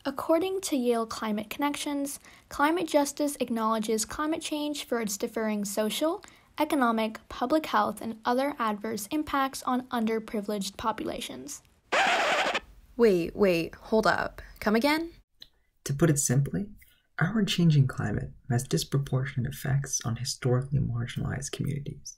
According to Yale Climate Connections, climate justice acknowledges climate change for its differing social, economic, public health, and other adverse impacts on underprivileged populations. Wait, hold up. Come again? To put it simply, our changing climate has disproportionate effects on historically marginalized communities.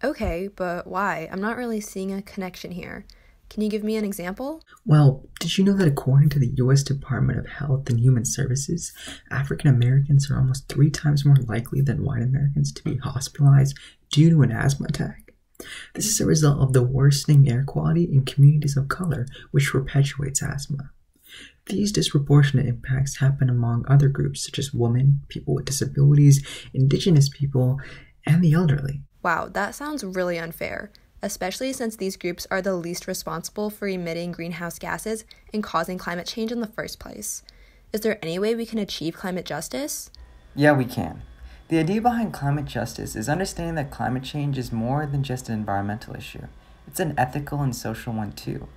Okay, but why? I'm not really seeing a connection here. Can you give me an example? Well, did you know that according to the U.S. Department of Health and Human Services, African Americans are almost 3 times more likely than white Americans to be hospitalized due to an asthma attack? This is a result of the worsening air quality in communities of color, which perpetuates asthma. These disproportionate impacts happen among other groups such as women, people with disabilities, indigenous people, and the elderly. Wow, that sounds really unfair, especially since these groups are the least responsible for emitting greenhouse gases and causing climate change in the first place. Is there any way we can achieve climate justice? Yeah, we can. The idea behind climate justice is understanding that climate change is more than just an environmental issue. It's an ethical and social one too.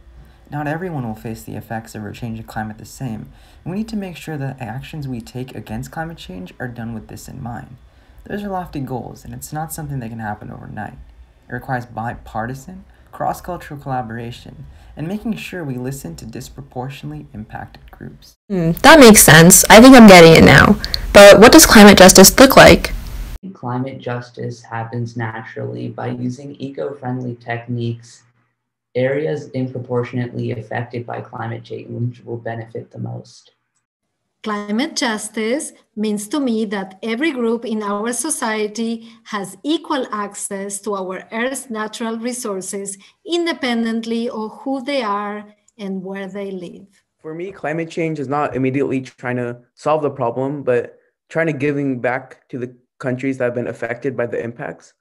Not everyone will face the effects of a changing climate the same, and we need to make sure that actions we take against climate change are done with this in mind. Those are lofty goals, and it's not something that can happen overnight. It requires bipartisan, cross-cultural collaboration, and making sure we listen to disproportionately impacted groups. That makes sense. I think I'm getting it now. But what does climate justice look like? Climate justice happens naturally by using eco-friendly techniques. Areas disproportionately affected by climate change will benefit the most. Climate justice means to me that every group in our society has equal access to our Earth's natural resources, independently of who they are and where they live. For me, climate change is not immediately trying to solve the problem, but trying to giving back to the countries that have been affected by the impacts,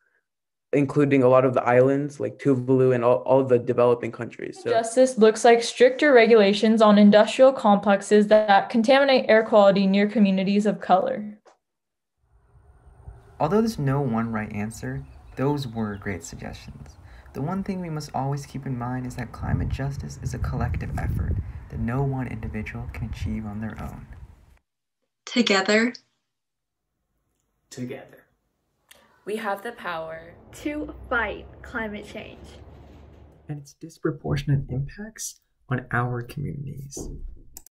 including a lot of the islands like Tuvalu and all the developing countries. Justice looks like stricter regulations on industrial complexes that contaminate air quality near communities of color. Although there's no one right answer, those were great suggestions. The one thing we must always keep in mind is that climate justice is a collective effort that no one individual can achieve on their own. Together. We have the power To fight climate change. And its disproportionate impacts on our communities.